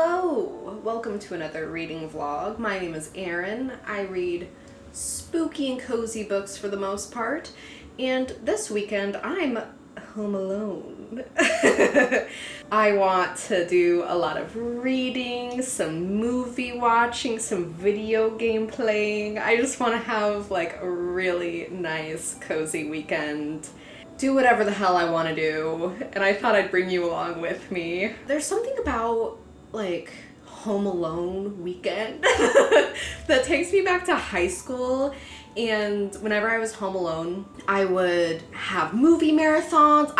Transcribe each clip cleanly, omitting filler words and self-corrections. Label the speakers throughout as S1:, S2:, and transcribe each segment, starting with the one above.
S1: Hello! Welcome to another reading vlog. My name is Arin. I read spooky and cozy books for the most part, and this weekend I'm home alone. I want to do a lot of reading, some movie watching, some video game playing. I just want to have like a really nice cozy weekend. Do whatever the hell I want to do, and I thought I'd bring you along with me. There's something about like home alone weekend that takes me back to high school, and whenever I was home alone I would have movie marathons.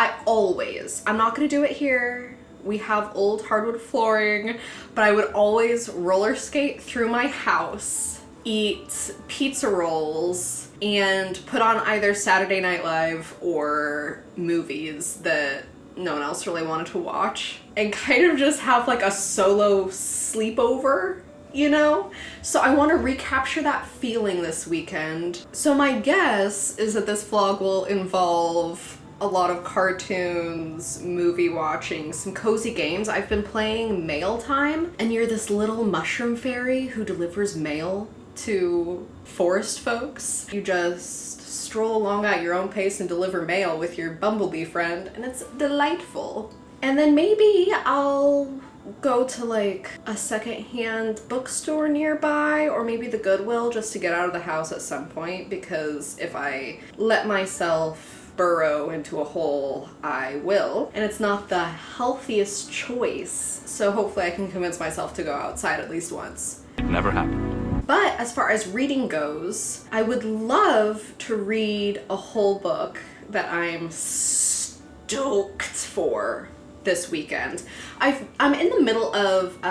S1: I'm not gonna do it here, we have old hardwood flooring, but I would always roller skate through my house, eat pizza rolls, and put on either Saturday Night Live or movies that no one else really wanted to watch, and kind of just have like a solo sleepover, you know? So I want to recapture that feeling this weekend. So my guess is that this vlog will involve a lot of cartoons, movie watching, some cozy games. I've been playing Mail Time, and you're this little mushroom fairy who delivers mail to forest folks. You just stroll along at your own pace and deliver mail with your bumblebee friend, and it's delightful. And then maybe I'll go to like a secondhand bookstore nearby, or maybe the Goodwill, just to get out of the house at some point, because if I let myself burrow into a hole, I will. And it's not the healthiest choice, so hopefully I can convince myself to go outside at least once.
S2: Never happened.
S1: But as far as reading goes, I would love to read a whole book that I'm stoked for this weekend. I'm in the middle of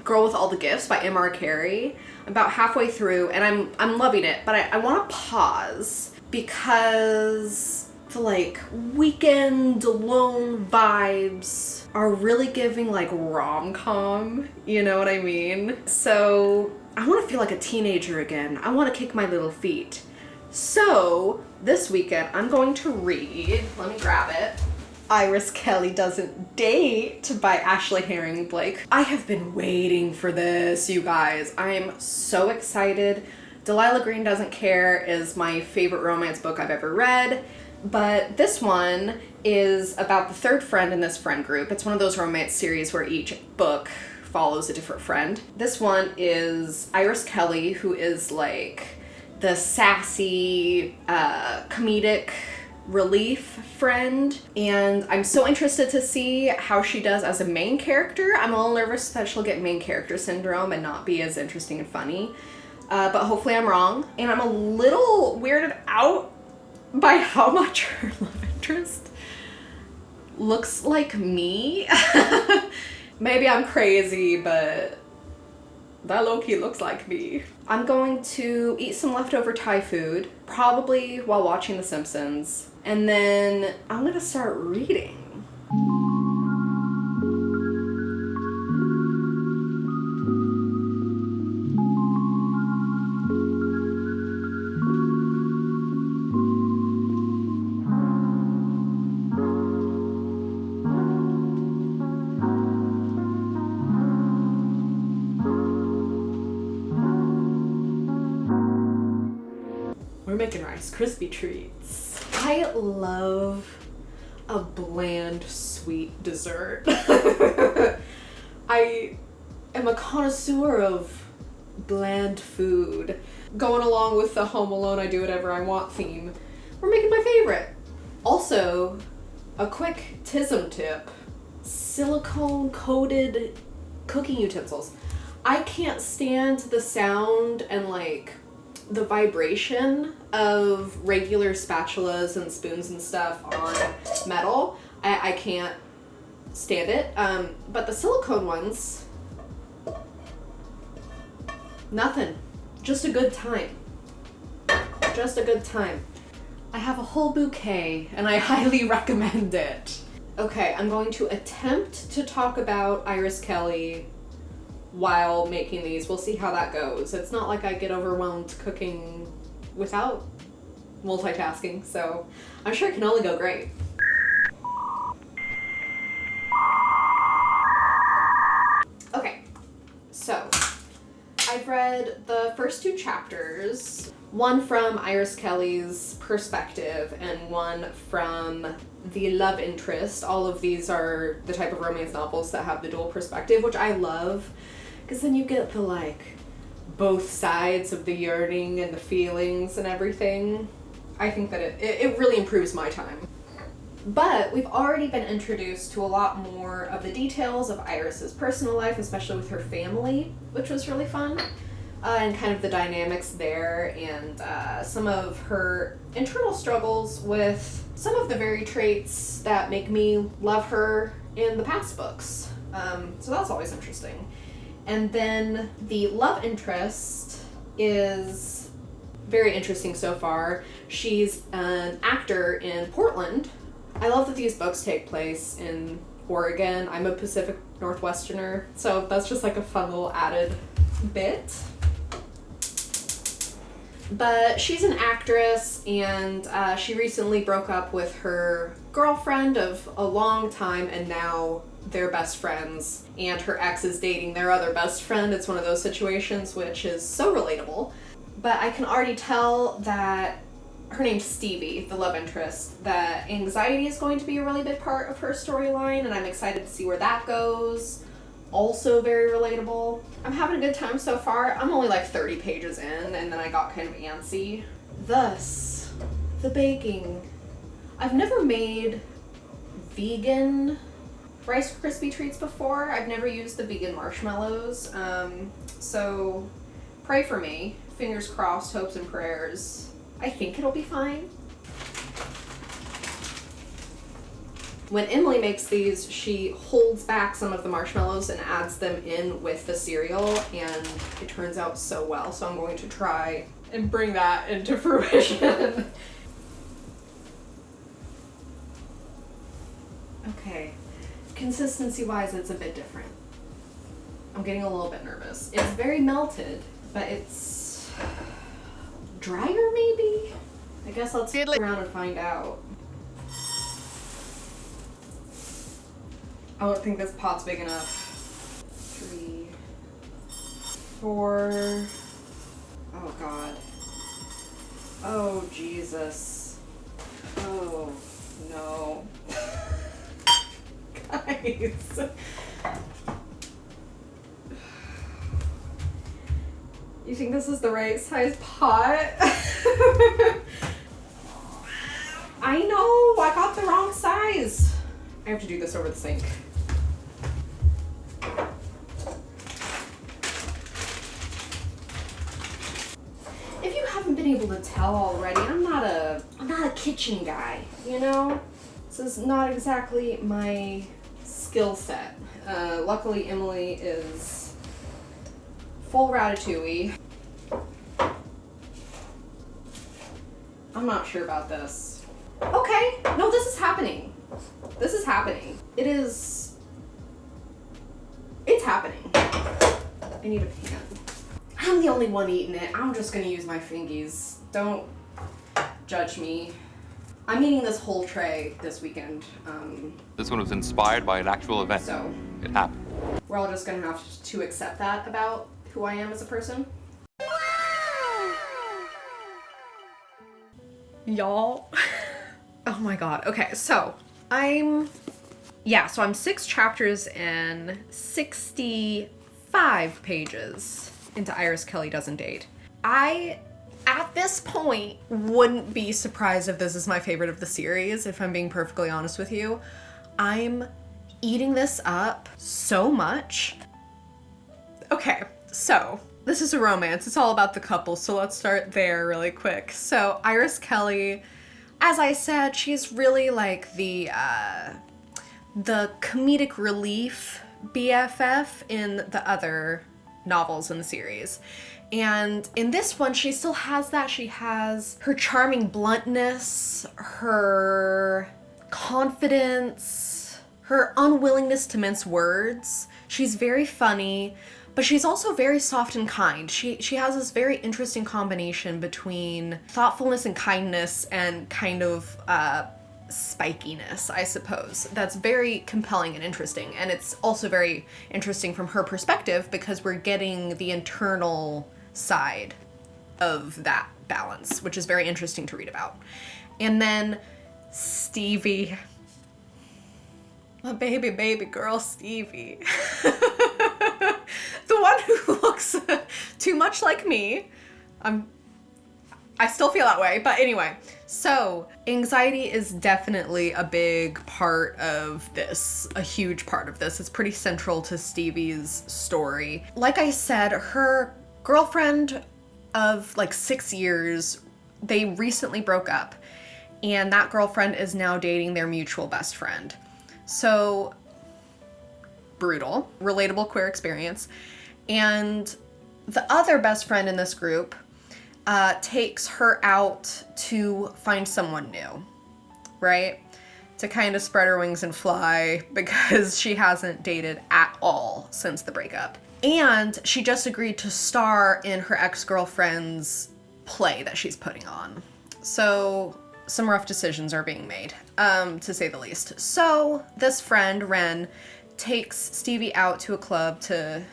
S1: Girl with All the Gifts by M.R. Carey. I'm about halfway through, and I'm loving it, but I want to pause because the like weekend alone vibes are really giving like rom-com, you know what I mean? So I want to feel like a teenager again. I want to kick my little feet. So this weekend I'm going to read, let me grab it, Iris Kelly Doesn't Date by Ashley Herring Blake. I have been waiting for this, you guys. I'm so excited. Delilah Green Doesn't Care is my favorite romance book I've ever read, but this one is about the third friend in this friend group. It's one of those romance series where each book follows a different friend. This one is Iris Kelly, who is like the sassy, comedic relief friend, and I'm so interested to see how she does as a main character. I'm a little nervous that she'll get main character syndrome and not be as interesting and funny, but hopefully I'm wrong. And I'm a little weirded out by how much her love interest looks like me. Maybe I'm crazy, but that low-key looks like me. I'm going to eat some leftover Thai food, probably while watching The Simpsons, and then I'm gonna start reading. We're making Rice Krispy treats. I love a bland, sweet dessert. I am a connoisseur of bland food. Going along with the Home Alone I do whatever I want theme, we're making my favorite. Also, a quick TISM tip. Silicone coated cooking utensils. I can't stand the sound and like the vibration of regular spatulas and spoons and stuff on metal. I can't stand it. But the silicone ones, nothing. Just a good time. Just a good time. I have a whole bouquet and I highly recommend it. Okay, I'm going to attempt to talk about Iris Kelly while making these. We'll see how that goes. It's not like I get overwhelmed cooking without multitasking, so I'm sure it can only go great. Okay, read the first 2 chapters, one from Iris Kelly's perspective and one from the love interest. All of these are the type of romance novels that have the dual perspective, which I love, because then you get the, like, both sides of the yearning and the feelings and everything. I think that it really improves my time. But we've already been introduced to a lot more of the details of Iris's personal life, especially with her family, which was really fun. And kind of the dynamics there, and some of her internal struggles with some of the very traits that make me love her in the past books. So that's always interesting. And then the love interest is very interesting so far. She's an actor in Portland. I love that these books take place in Oregon. I'm a Pacific Northwesterner, so that's just like a fun little added bit. But she's an actress, and she recently broke up with her girlfriend of a long time, and now they're best friends, and her ex is dating their other best friend. It's one of those situations which is so relatable. But I can already tell that her name's Stevie, the love interest, that anxiety is going to be a really big part of her storyline, and I'm excited to see where that goes. Also very relatable. I'm having a good time so far. I'm only like 30 pages in, and then I got kind of antsy. Thus, the baking. I've never made vegan Rice Krispie treats before. I've never used the vegan marshmallows. So pray for me. Fingers crossed, hopes and prayers. I think it'll be fine. When Emily makes these, she holds back some of the marshmallows and adds them in with the cereal, and it turns out so well. So I'm going to try and bring that into fruition. Okay. Consistency-wise, it's a bit different. I'm getting a little bit nervous. It's very melted, but it's drier maybe? I guess let's go around and find out. I don't think this pot's big enough. 3, 4. Oh God. Oh Jesus. Oh no. Guys. You think this is the right size pot? I know, I got the wrong size. I have to do this over the sink. If you haven't been able to tell already, I'm not a kitchen guy, you know? This is not exactly my skill set. Luckily, Emily is full ratatouille. I'm not sure about this. Okay, no, this is happening. This is happening. It's happening. I need a pan. I'm the only one eating it. I'm just gonna use my fingies. Don't judge me. I'm eating this whole tray this weekend.
S2: This one was inspired by an actual event.
S1: So
S2: it happened.
S1: we're all just gonna have to accept that about who I am as a person. Y'all. Oh my God. Okay, so I'm 6 chapters and 65 pages into Iris Kelly Doesn't Date. I, at this point, wouldn't be surprised if this is my favorite of the series, if I'm being perfectly honest with you. I'm eating this up so much. Okay, so this is a romance. It's all about the couple, so let's start there really quick. So Iris Kelly, as I said, she's really like the comedic relief BFF in the other novels in the series. And in this one, she still has that. She has her charming bluntness, her confidence, her unwillingness to mince words. She's very funny, but she's also very soft and kind. She has this very interesting combination between thoughtfulness and kindness and kind of spikiness, I suppose. That's very compelling and interesting. And it's also very interesting from her perspective because we're getting the internal side of that balance, which is very interesting to read about. And then Stevie, my baby girl Stevie, the one who looks too much like me. I still feel that way, but anyway. So anxiety is definitely a big part of this, a huge part of this. It's pretty central to Stevie's story. Like I said, her girlfriend of like 6 years, they recently broke up, and that girlfriend is now dating their mutual best friend. So brutal, relatable queer experience. And the other best friend in this group takes her out to find someone new, right? To kind of spread her wings and fly, because she hasn't dated at all since the breakup. And she just agreed to star in her ex-girlfriend's play that she's putting on. So some rough decisions are being made, to say the least. So this friend, Ren, takes Stevie out to a club to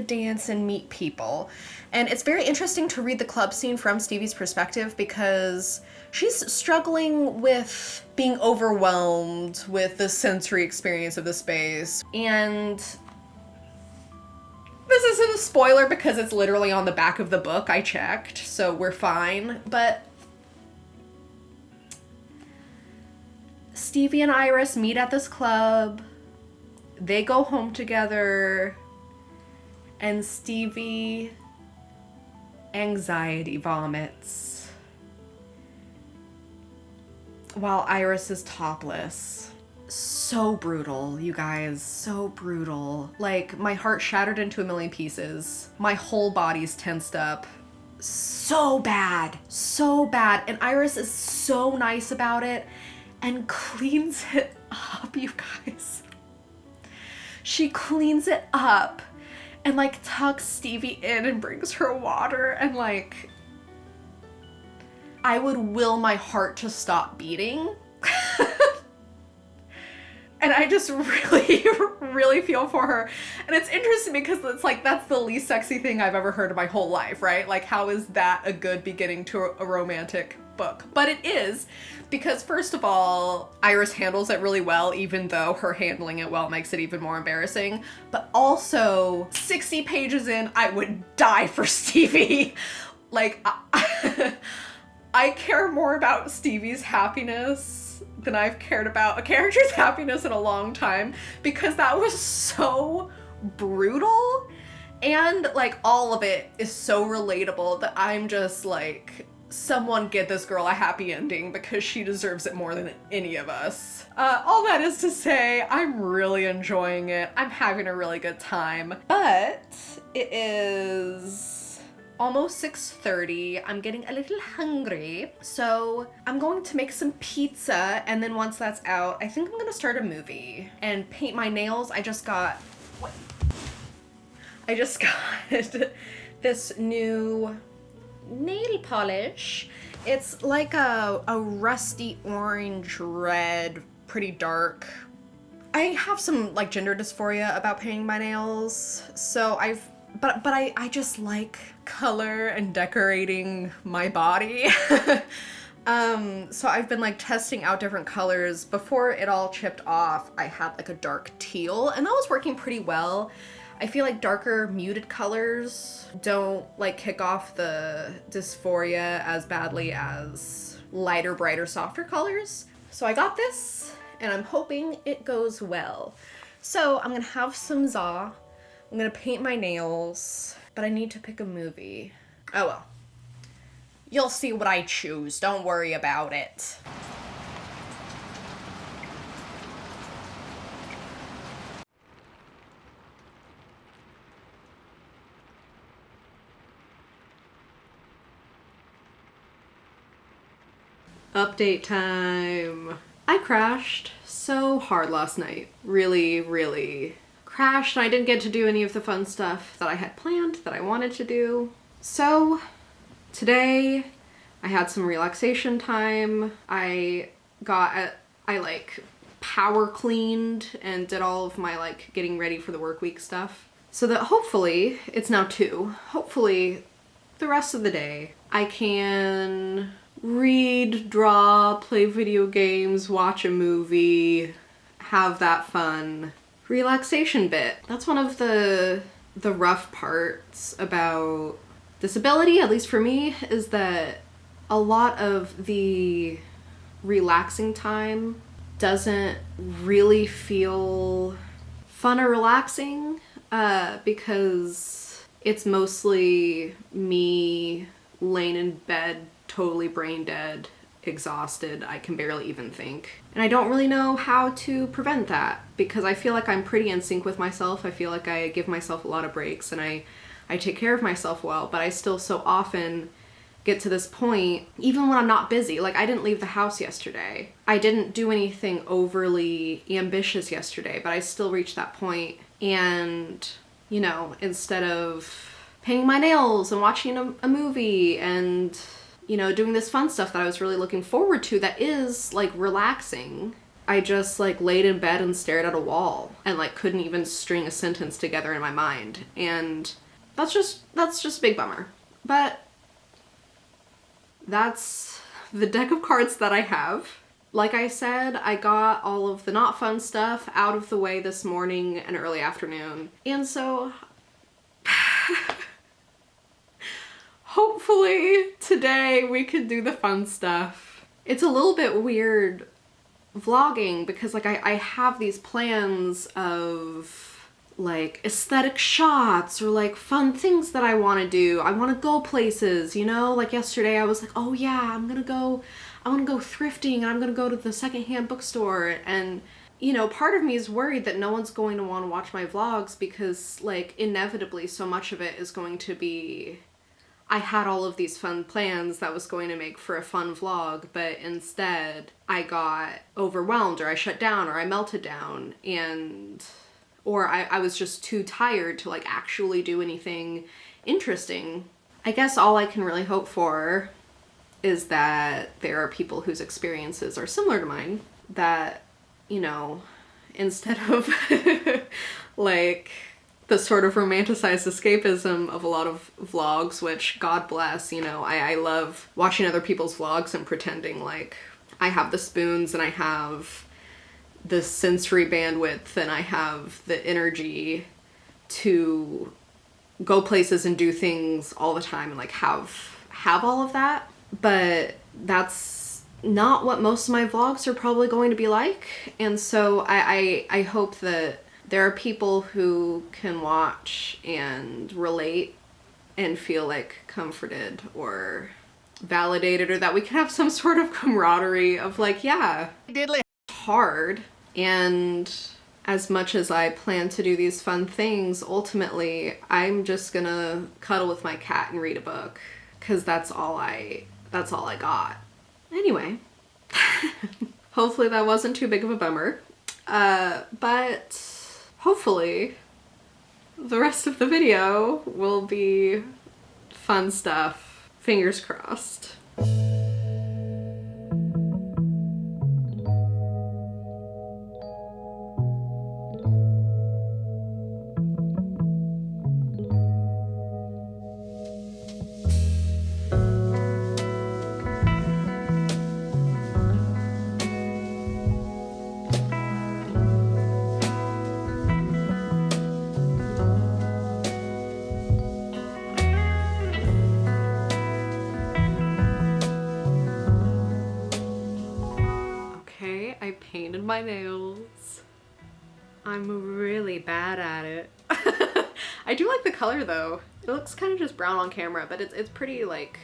S1: dance and meet people. And it's very interesting to read the club scene from Stevie's perspective, because she's struggling with being overwhelmed with the sensory experience of the space. And this isn't a spoiler because it's literally on the back of the book. I checked, so we're fine. But Stevie and Iris meet at this club. They go home together. And Stevie anxiety vomits while Iris is topless. So brutal, you guys, so brutal. Like, my heart shattered into a million pieces. My whole body's tensed up. So bad, so bad. And Iris is so nice about it and cleans it up, you guys. She cleans it up and like tucks Stevie in and brings her water, and like, I would will my heart to stop beating. And I just really, really feel for her. And it's interesting because it's like, that's the least sexy thing I've ever heard in my whole life, right? Like, how is that a good beginning to a romantic book? But it is, because first of all, Iris handles it really well, even though her handling it well makes it even more embarrassing. But also, 60 pages in, I would die for Stevie. Like, I care more about Stevie's happiness than I've cared about a character's happiness in a long time, because that was so brutal, and like all of it is so relatable that I'm just like, someone get this girl a happy ending, because she deserves it more than any of us. All that is to say, I'm really enjoying it. I'm having a really good time, but it is almost 6:30. I'm getting a little hungry, so I'm going to make some pizza, and then once that's out, I think I'm gonna start a movie and paint my nails. I just got this new nail polish. It's like a rusty orange red, pretty dark. I have some like gender dysphoria about painting my nails, so but I just like color and decorating my body. So I've been like testing out different colors. Before it all chipped off, I had like a dark teal, and that was working pretty well. I feel like darker muted colors don't like kick off the dysphoria as badly as lighter, brighter, softer colors. So I got this, and I'm hoping it goes well. So I'm gonna have some za. I'm gonna paint my nails, but I need to pick a movie. Oh well. You'll see what I choose. Don't worry about it. Update time. I crashed so hard last night. Really, really crashed, and I didn't get to do any of the fun stuff that I had planned that I wanted to do. So today I had some relaxation time. I like power cleaned and did all of my like getting ready for the work week stuff, so that hopefully, it's now 2, hopefully the rest of the day. I can read, draw, play video games, watch a movie, have that fun relaxation bit. That's one of the rough parts about disability, at least for me, is that a lot of the relaxing time doesn't really feel fun or relaxing because it's mostly me laying in bed, totally brain dead, exhausted. I can barely even think. And I don't really know how to prevent that because I feel like I'm pretty in sync with myself. I feel like I give myself a lot of breaks and I take care of myself well, but I still so often get to this point, even when I'm not busy. Like, I didn't leave the house yesterday. I didn't do anything overly ambitious yesterday, but I still reached that point. And, you know, instead of painting my nails and watching a movie and, you know, doing this fun stuff that I was really looking forward to that is, like, relaxing, I just, like, laid in bed and stared at a wall and, like, couldn't even string a sentence together in my mind. And that's just a big bummer. But that's the deck of cards that I have. Like I said, I got all of the not fun stuff out of the way this morning and early afternoon. And so hopefully today we can do the fun stuff. It's a little bit weird vlogging because like I have these plans of like aesthetic shots or like fun things that I want to do. I want to go places, you know? Like yesterday I was like, oh yeah, I want to go thrifting and I'm going to go to the secondhand bookstore. And, you know, part of me is worried that no one's going to want to watch my vlogs because like inevitably so much of it is going to be, I had all of these fun plans that was going to make for a fun vlog, but instead I got overwhelmed or I shut down or I melted down or I was just too tired to like actually do anything interesting. I guess all I can really hope for is that there are people whose experiences are similar to mine that, you know, instead of like the sort of romanticized escapism of a lot of vlogs, which God bless, you know, I love watching other people's vlogs and pretending like I have the spoons and I have the sensory bandwidth and I have the energy to go places and do things all the time and like have all of that. But that's not what most of my vlogs are probably going to be like. And so I hope that there are people who can watch and relate and feel like comforted or validated, or that we can have some sort of camaraderie of like, yeah, diddly hard. And as much as I plan to do these fun things, ultimately I'm just gonna cuddle with my cat and read a book because that's all I got. Anyway, hopefully that wasn't too big of a bummer. But hopefully the rest of the video will be fun stuff. Fingers crossed. I painted my nails. I'm really bad at it. I do like the color though. It looks kind of just brown on camera, but it's pretty like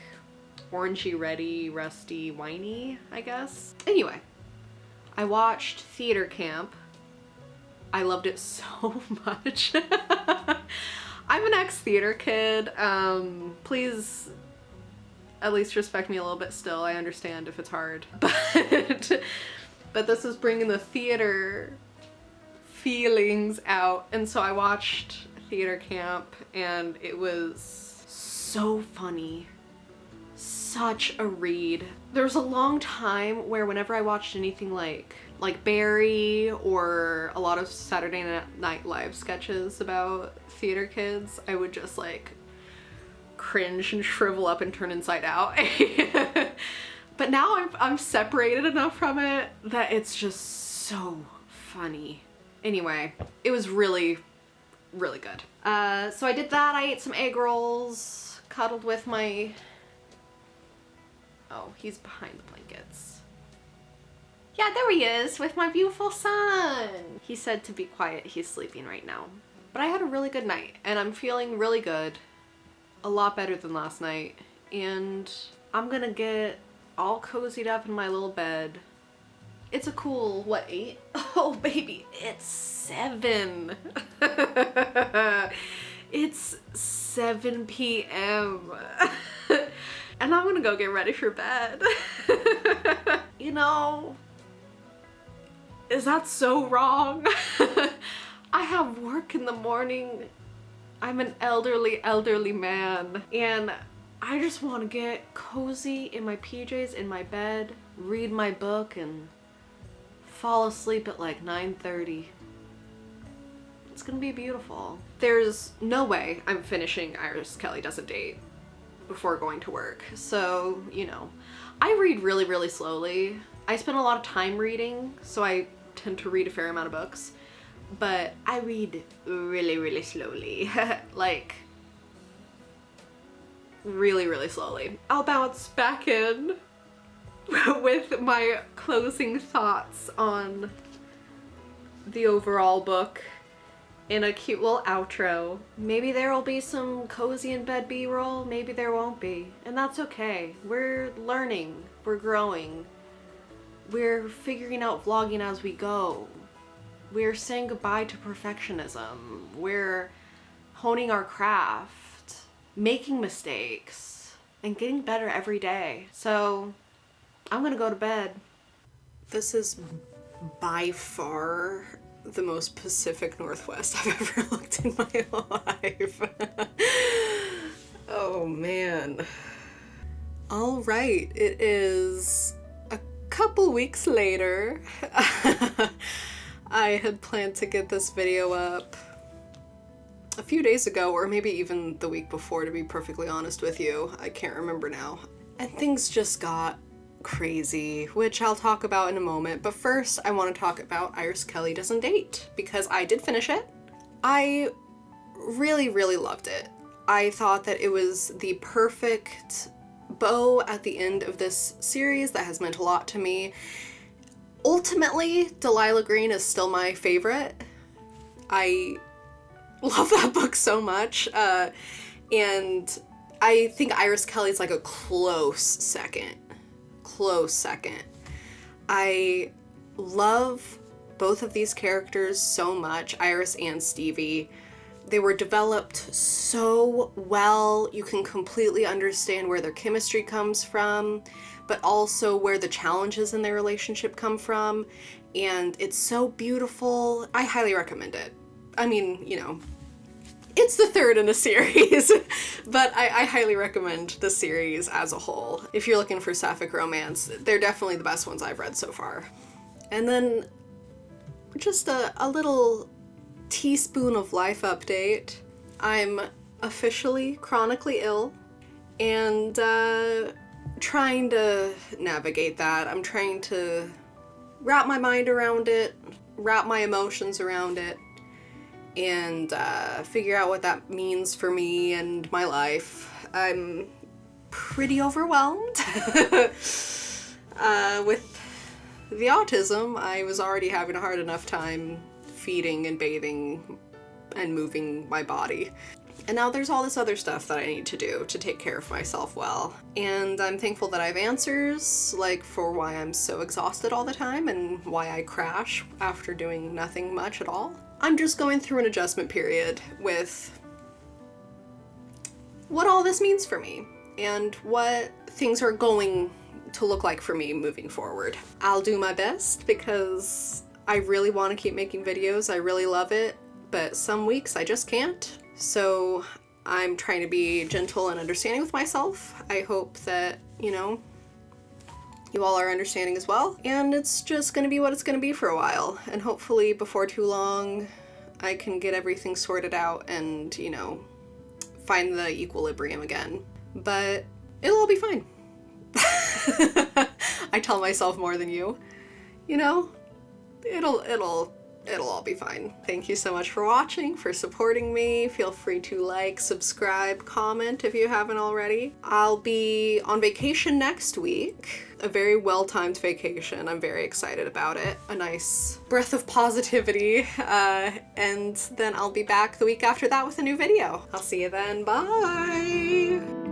S1: orangey, reddy, rusty, winey, I guess. Anyway, I watched Theater Camp. I loved it so much. I'm an ex-theater kid. Please at least respect me a little bit still. I understand if it's hard, but this is bringing the theater feelings out. And so I watched Theater Camp and it was so funny. Such a read. There was a long time where whenever I watched anything like Barry or a lot of Saturday Night Live sketches about theater kids, I would just like cringe and shrivel up and turn inside out. But now I'm separated enough from it that it's just so funny. Anyway, it was really, really good. So I did that. I ate some egg rolls, cuddled with my... Oh, he's behind the blankets. Yeah, there he is with my beautiful son. He said to be quiet. He's sleeping right now. But I had a really good night and I'm feeling really good. A lot better than last night. And I'm gonna get all cozied up in my little bed. It's a cool, what, 8? Oh, baby, it's 7. It's 7 p.m. And I'm gonna go get ready for bed. You know, is that so wrong? I have work in the morning. I'm an elderly man. And I just want to get cozy in my PJs, in my bed, read my book, and fall asleep at like 9:30. It's gonna be beautiful. There's no way I'm finishing Iris Kelly Doesn't Date before going to work. So, you know, I read really, really slowly. I spend a lot of time reading, so I tend to read a fair amount of books, but I read really, really slowly. Like, really, really slowly. I'll bounce back in with my closing thoughts on the overall book in a cute little outro. Maybe there will be some cozy in bed B-roll, maybe there won't be, and that's okay. We're learning, we're growing, we're figuring out vlogging as we go. We're saying goodbye to perfectionism. We're honing our craft, making mistakes, and getting better every day. So I'm gonna go to bed. This is by far the most Pacific Northwest I've ever looked in my life. Oh man. All right, it is a couple weeks later. I had planned to get this video up a few days ago, or maybe even the week before, to be perfectly honest with you. I can't remember now. And things just got crazy, which I'll talk about in a moment. But first, I want to talk about Iris Kelly Doesn't Date, because I did finish it. I really, really loved it. I thought that it was the perfect bow at the end of this series that has meant a lot to me. Ultimately, Delilah Green is still my favorite. I love that book so much. And I think Iris Kelly's like a close second. Close second. I love both of these characters so much, Iris and Stevie. They were developed so well. You can completely understand where their chemistry comes from, but also where the challenges in their relationship come from. And it's so beautiful. I highly recommend it. I mean, you know, it's the third in a series, but I highly recommend the series as a whole. If you're looking for sapphic romance, they're definitely the best ones I've read so far. And then just a little teaspoon of life update. I'm officially chronically ill and trying to navigate that. I'm trying to wrap my mind around it, wrap my emotions around it, and figure out what that means for me and my life. I'm pretty overwhelmed. With the autism, I was already having a hard enough time feeding and bathing and moving my body. And now there's all this other stuff that I need to do to take care of myself well. And I'm thankful that I have answers, like for why I'm so exhausted all the time and why I crash after doing nothing much at all. I'm just going through an adjustment period with what all this means for me and what things are going to look like for me moving forward. I'll do my best because I really want to keep making videos. I really love it, but some weeks I just can't. So I'm trying to be gentle and understanding with myself. I hope that, you know, you all are understanding as well. And it's just gonna be what it's gonna be for a while. And hopefully before too long, I can get everything sorted out and, you know, find the equilibrium again. But it'll all be fine. I tell myself more than you. You know, it'll all be fine. Thank you so much for watching, for supporting me. Feel free to like, subscribe, comment if you haven't already. I'll be on vacation next week. A very well-timed vacation. I'm very excited about it. A nice breath of positivity. And then I'll be back the week after that with a new video. I'll see you then. Bye!